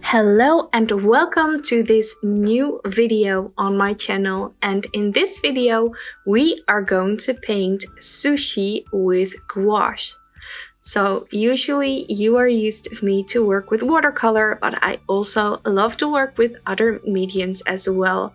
Hello and welcome to this new video on my channel, and in this video we are going to paint sushi with gouache. So usually you are used to me to work with watercolor, but I also love to work with other mediums as well.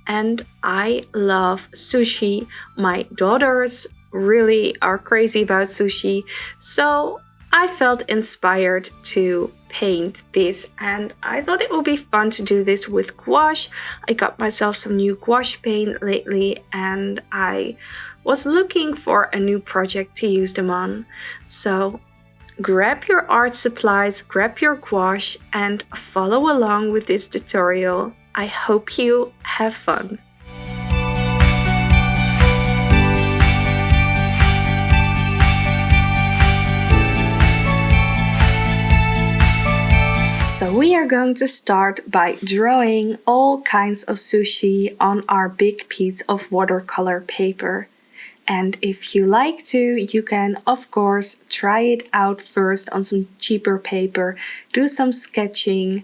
And I love sushi. My daughters really are crazy about sushi, so I felt inspired to paint this, and I thought it would be fun to do this with gouache. I got myself some new gouache paint lately, and I was looking for a new project to use them on. So grab your art supplies, grab your gouache, and follow along with this tutorial. I hope you have fun. So we are going to start by drawing all kinds of sushi on our big piece of watercolor paper. And if you like to, you can of course try it out first on some cheaper paper, do some sketching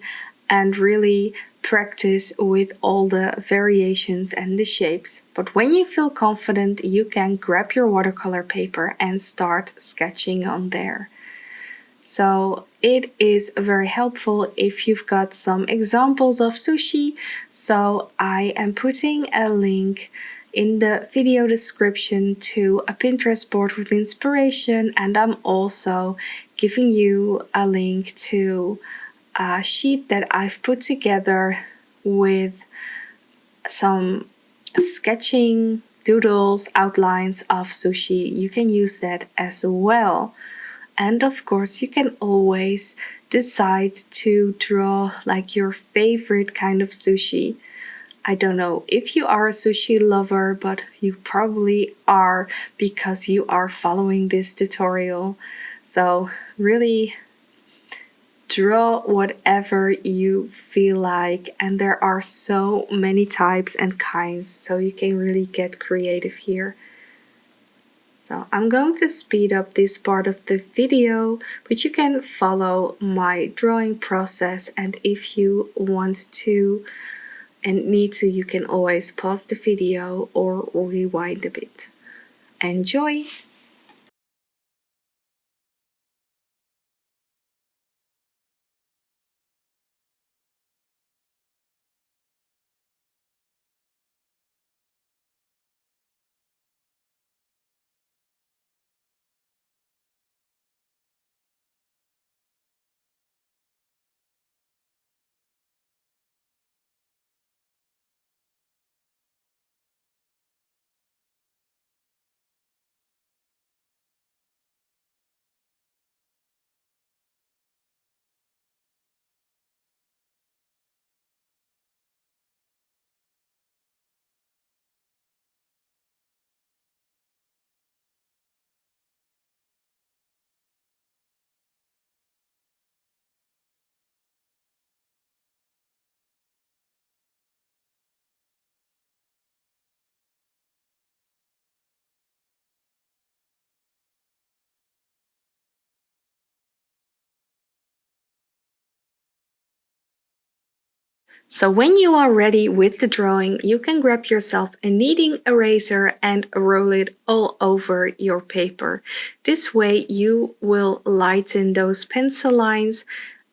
and really practice with all the variations and the shapes. But when you feel confident, you can grab your watercolor paper and start sketching on there. So it is very helpful if you've got some examples of sushi. So I am putting a link in the video description to a Pinterest board with inspiration, and I'm also giving you a link to a sheet that I've put together with some sketching doodles, outlines of sushi. You can use that as well. And of course, you can always decide to draw like your favorite kind of sushi. I don't know if you are a sushi lover, but you probably are because you are following this tutorial. So really draw whatever you feel like, and there are so many types and kinds, so you can really get creative here. So I'm going to speed up this part of the video, but you can follow my drawing process, and if you want to and need to, you can always pause the video or rewind a bit. Enjoy! So when you are ready with the drawing, you can grab yourself a kneading eraser and roll it all over your paper. This way you will lighten those pencil lines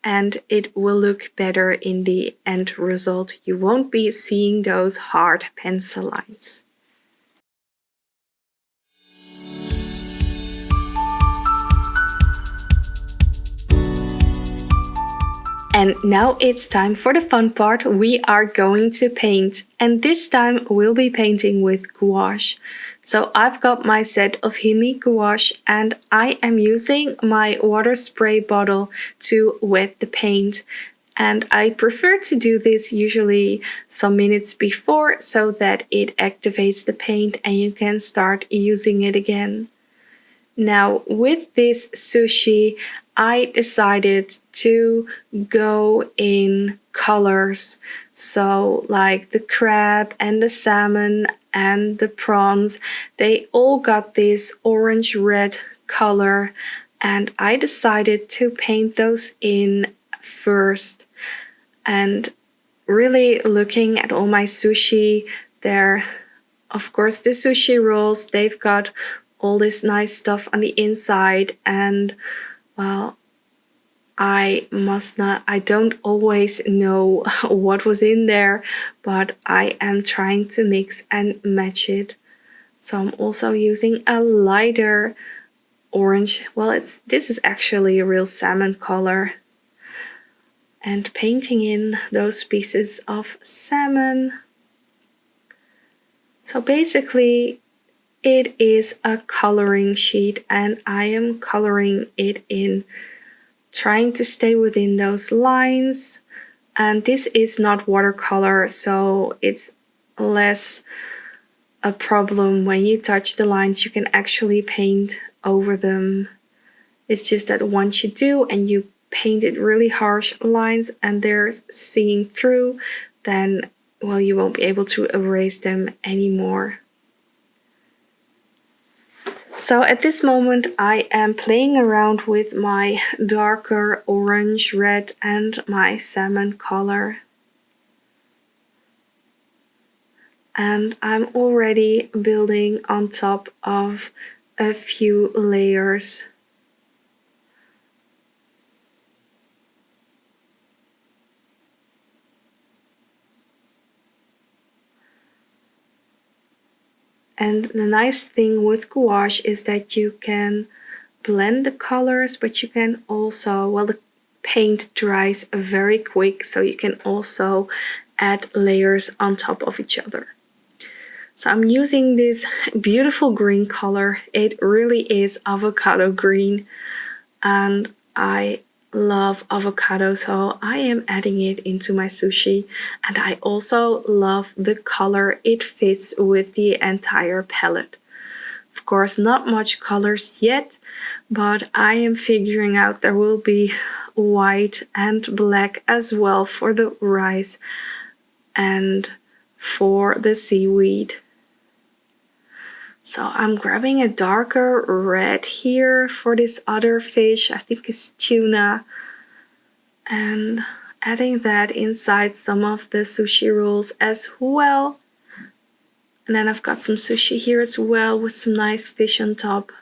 and it will look better in the end result. You won't be seeing those hard pencil lines. And now it's time for the fun part. We are going to paint, and this time we'll be painting with gouache. So I've got my set of Himi gouache, and I am using my water spray bottle to wet the paint. And I prefer to do this usually some minutes before so that it activates the paint and you can start using it again. Now with this sushi, I decided to go in colors. So like the crab and the salmon and the prawns, they all got this orange-red color, and I decided to paint those in first. And really looking at all my sushi, there, of course, the sushi rolls, they've got all this nice stuff on the inside, and well, I don't always know what was in there, but I am trying to mix and match it. So I'm also using a lighter orange. Well, this is actually a real salmon color. And painting in those pieces of salmon. So basically, it is a coloring sheet, and I am coloring it in, trying to stay within those lines. And this is not watercolor, so it's less a problem when you touch the lines. You can actually paint over them. It's just that once you do and you paint it really harsh lines and they're seeing through, then, well, you won't be able to erase them anymore. So at this moment I am playing around with my darker orange, red and my salmon color. And I'm already building on top of a few layers. And the nice thing with gouache is that you can blend the colors, but you can also, well, the paint dries very quick, so you can also add layers on top of each other. So I'm using this beautiful green color. It really is avocado green, and I love avocado, so I am adding it into my sushi. And I also love the color. It fits with the entire palette. Of course, not much colors yet, but I am figuring out there will be white and black as well for the rice and for the seaweed. So I'm grabbing a darker red here for this other fish, I think it's tuna, and adding that inside some of the sushi rolls as well. And then I've got some sushi here as well with some nice fish on top.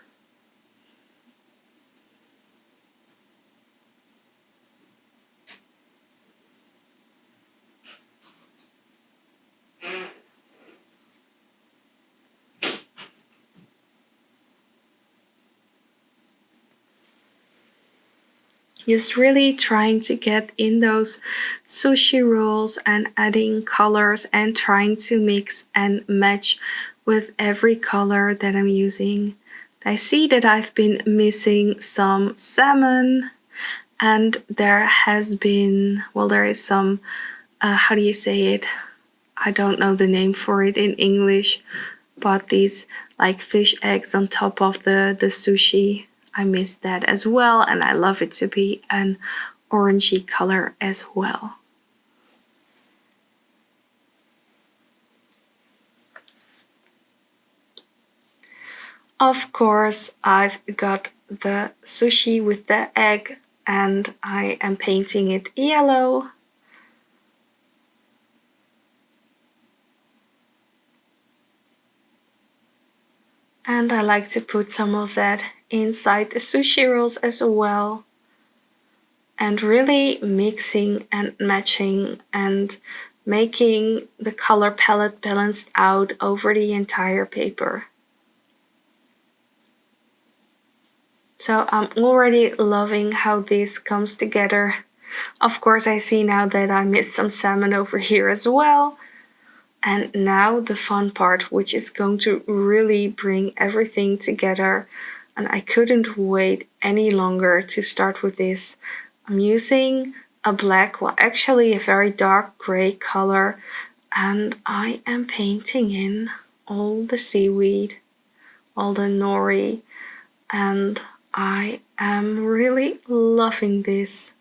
Just really trying to get in those sushi rolls and adding colors and trying to mix and match with every color that I'm using. I see that I've been missing some salmon, and there has been, well, there is some, how do you say it? I don't know the name for it in English, but these like fish eggs on top of the sushi. I miss that as well, and I love it to be an orangey color as well. Of course, I've got the sushi with the egg, and I am painting it yellow. And I like to put some of that inside the sushi rolls as well. And really mixing and matching and making the color palette balanced out over the entire paper. So I'm already loving how this comes together. Of course, I see now that I missed some salmon over here as well. And now the fun part, which is going to really bring everything together. And I couldn't wait any longer to start with this. I'm using a black, well, actually a very dark gray color. And I am painting in all the seaweed, all the nori. And I am really loving this.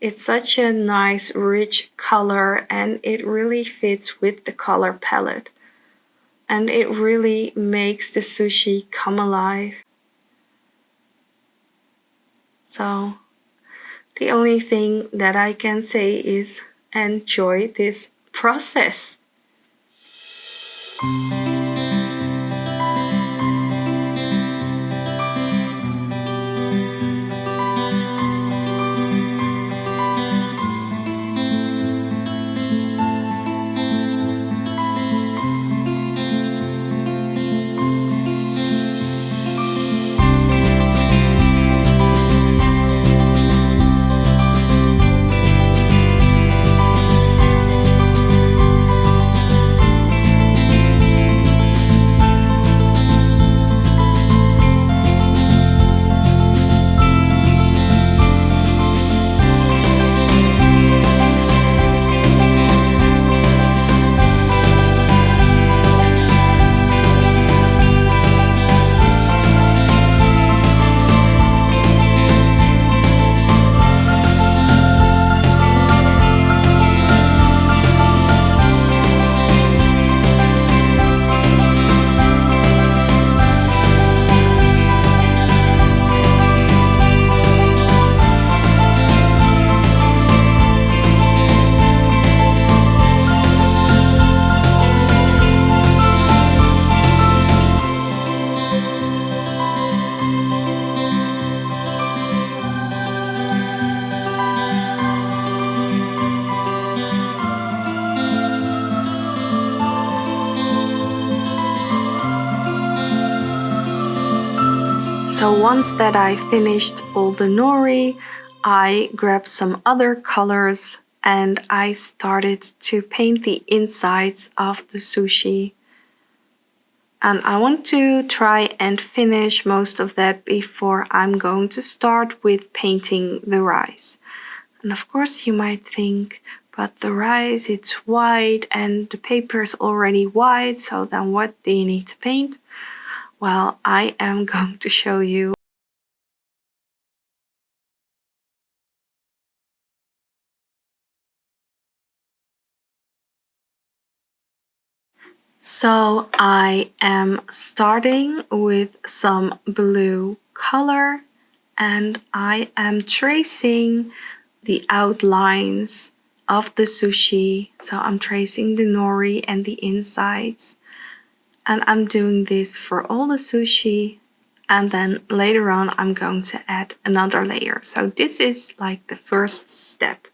It's such a nice, rich color, and it really fits with the color palette. And it really makes the sushi come alive. So The only thing that I can say is enjoy this process. So once that I finished all the nori, I grabbed some other colors and I started to paint the insides of the sushi. And I want to try and finish most of that before I'm going to start with painting the rice. And of course you might think, but the rice, it's white and the paper is already white, so then what do you need to paint? Well, I am going to show you. So I am starting with some blue color and I am tracing the outlines of the sushi. So I'm tracing the nori and the insides. And I'm doing this for all the sushi. And then later on, I'm going to add another layer. So this is like the first step.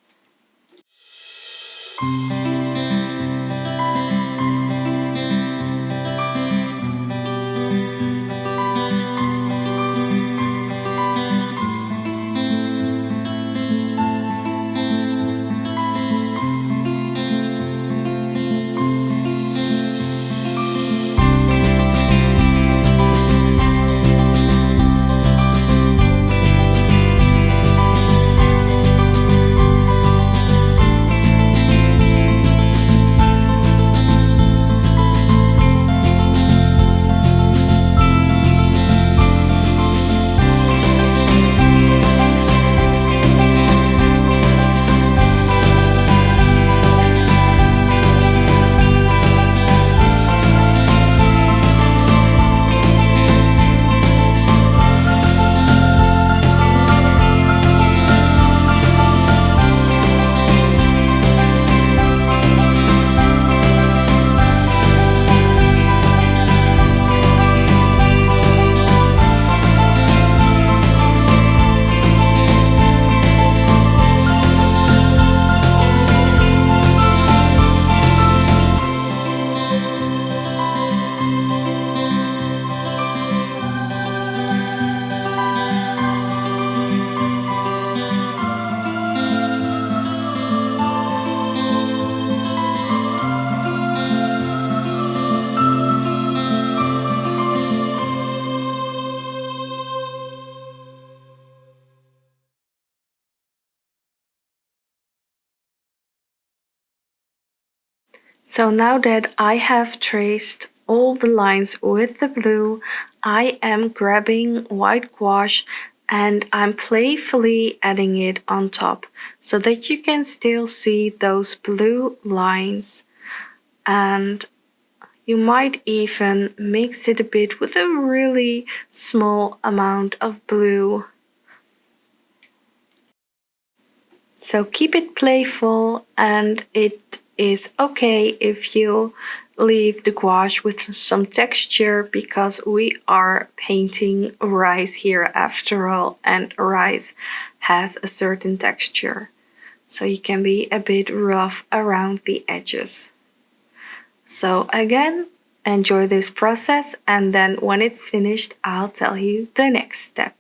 So now that I have traced all the lines with the blue, I am grabbing white gouache and I'm playfully adding it on top so that you can still see those blue lines. And you might even mix it a bit with a really small amount of blue. So keep it playful, and it is okay if you leave the gouache with some texture, because we are painting rice here after all, and rice has a certain texture. So you can be a bit rough around the edges. So again, enjoy this process, and then when it's finished, I'll tell you the next step.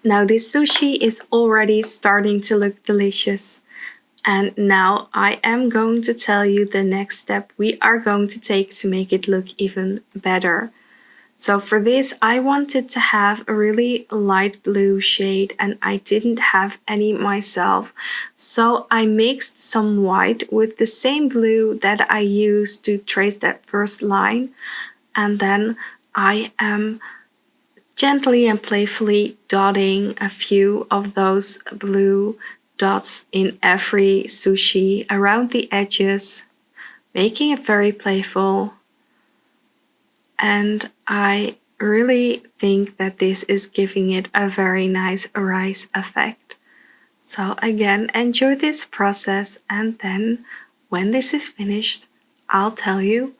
Now this sushi is already starting to look delicious. And now I am going to tell you the next step we are going to take to make it look even better. So for this, I wanted to have a really light blue shade and I didn't have any myself. So I mixed some white with the same blue that I used to trace that first line. And then I am gently and playfully dotting a few of those blue dots in every sushi around the edges, making it very playful. And I really think that this is giving it a very nice rice effect. So again, enjoy this process, and then when this is finished, I'll tell you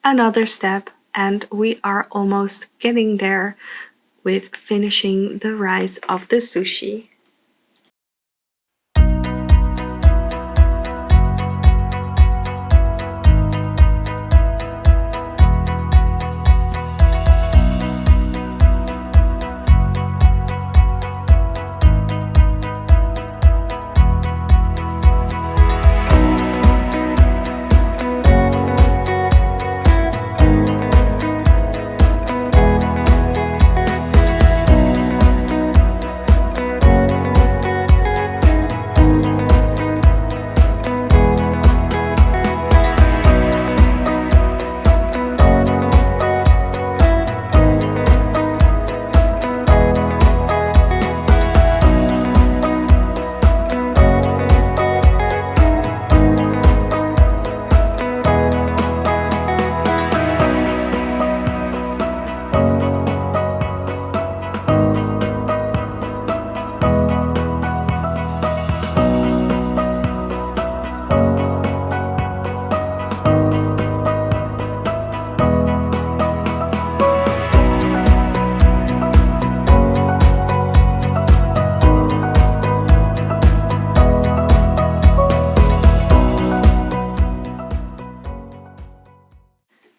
another step, and we are almost getting there with finishing the rice of the sushi.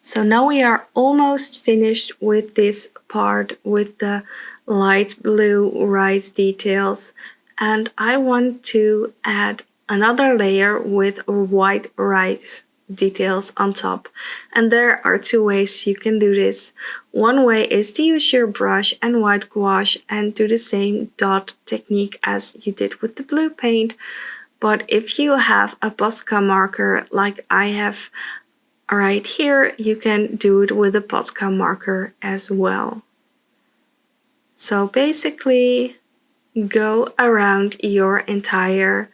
So now we are almost finished with this part with the light blue rice details, and I want to add another layer with white rice details on top. And there are two ways you can do this. One way is to use your brush and white gouache and do the same dot technique as you did with the blue paint. But if you have a Posca marker like I have right here, you can do it with a Posca marker as well. So basically, go around your entire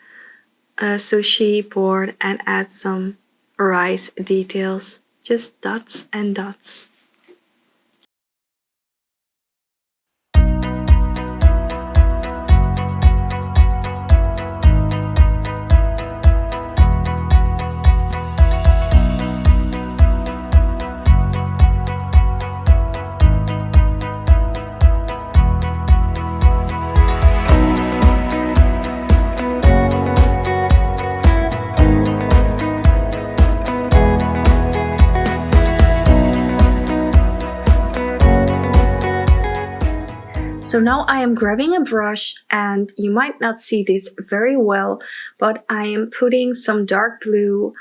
sushi board and add some rice details, just dots and dots. So now I am grabbing a brush, and you might not see this very well, but I am putting some dark blue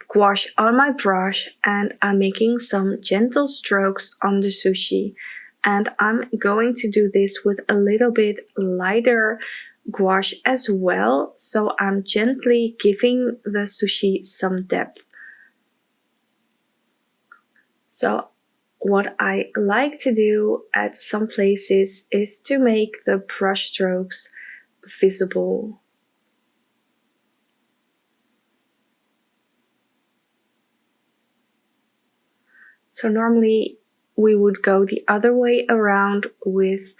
gouache on my brush and I'm making some gentle strokes on the sushi. And I'm going to do this with a little bit lighter gouache as well, so I'm gently giving the sushi some depth. So what I like to do at some places is to make the brush strokes visible. So normally we would go the other way around with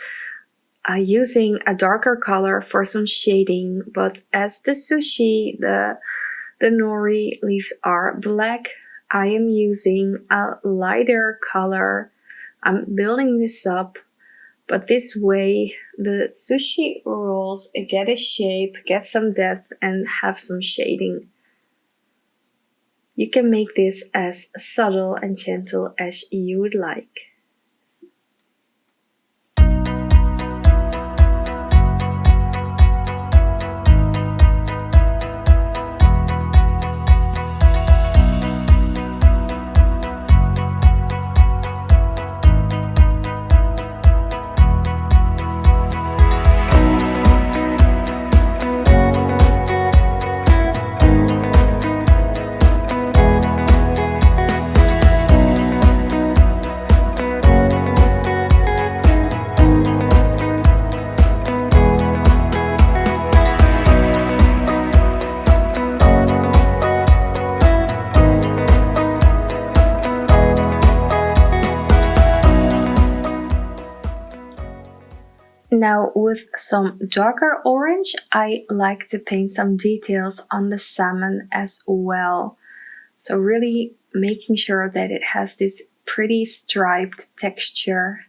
using a darker color for some shading, but as the sushi, the nori leaves are black, I am using a lighter color. I'm building this up, but this way the sushi rolls get a shape, get some depth, and have some shading. You can make this as subtle and gentle as you would like. Now with some darker orange, I like to paint some details on the salmon as well. So really making sure that it has this pretty striped texture.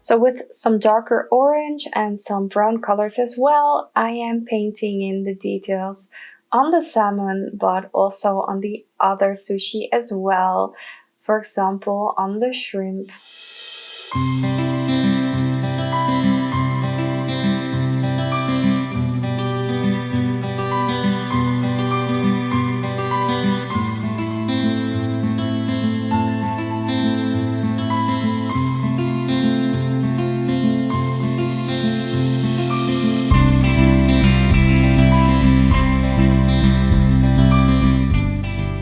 So with some darker orange and some brown colors as well, I am painting in the details on the salmon, but also on the other sushi as well. For example, on the shrimp.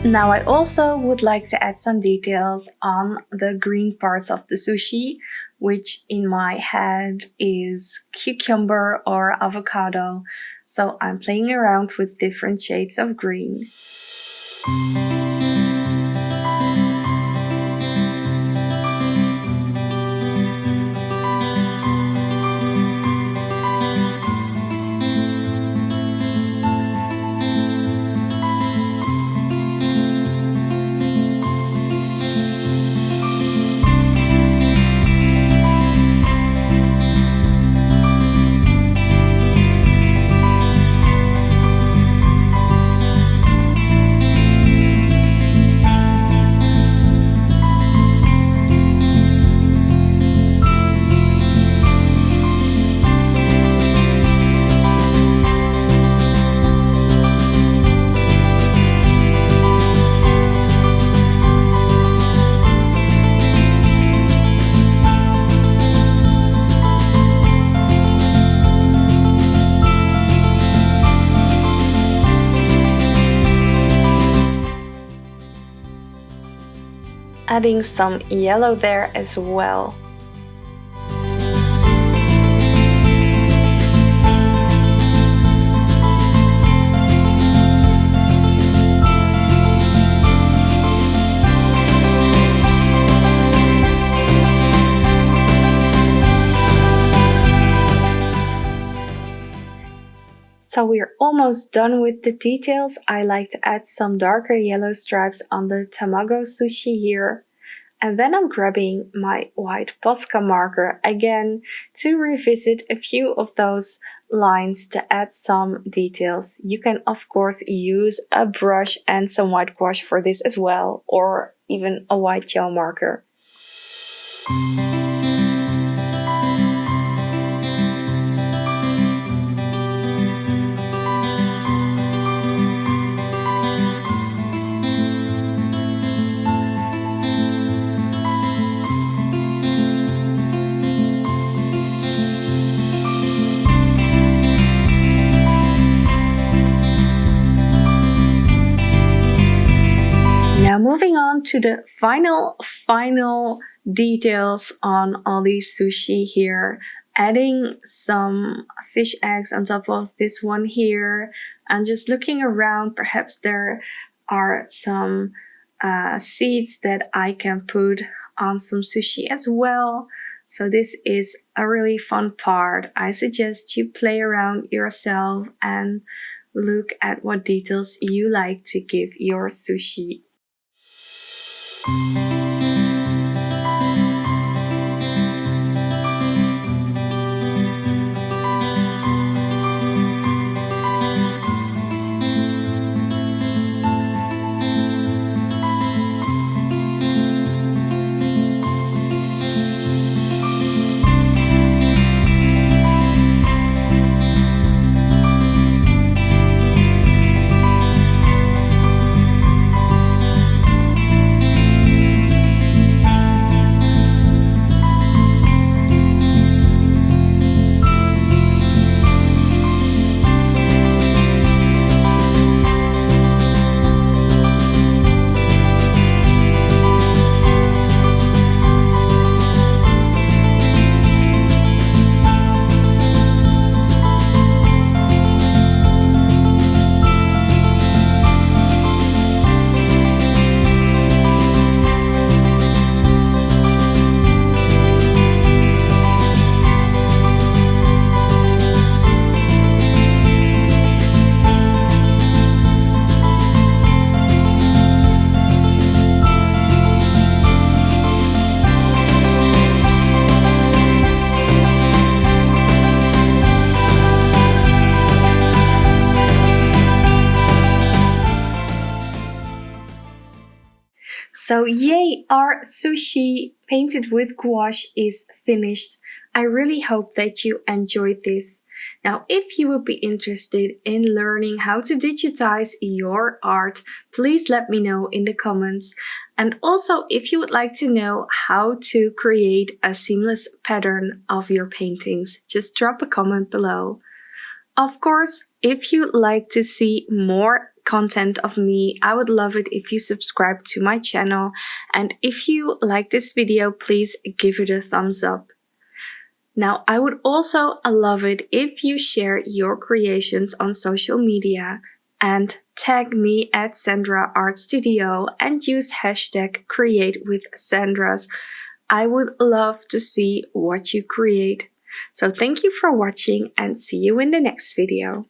Now I also would like to add some details on the green parts of the sushi, which in my head is cucumber or avocado. So I'm playing around with different shades of green. Adding some yellow there as well. So we're almost done with the details. I like to add some darker yellow stripes on the tamago sushi here. And then I'm grabbing my white Posca marker again to revisit a few of those lines to add some details. You can of course use a brush and some white gouache for this as well, or even a white gel marker. Now Now moving on to the final details on all these sushi here. Adding some fish eggs on top of this one here, and just looking around, perhaps there are some seeds that I can put on some sushi as well. So this is a really fun part. I suggest you play around yourself and look at what details you like to give your sushi. So yay, our sushi painted with gouache is finished. I really hope that you enjoyed this. Now, if you would be interested in learning how to digitize your art, please let me know in the comments. And also, if you would like to know how to create a seamless pattern of your paintings, just drop a comment below. Of course, if you'd like to see more content of me, I would love it if you subscribe to my channel. And if you like this video, please give it a thumbs up. Now, I would also love it if you share your creations on social media and tag me at Sandra Art Studio and use hashtag #CreateWithSandras. I would love to see what you create. So thank you for watching and see you in the next video.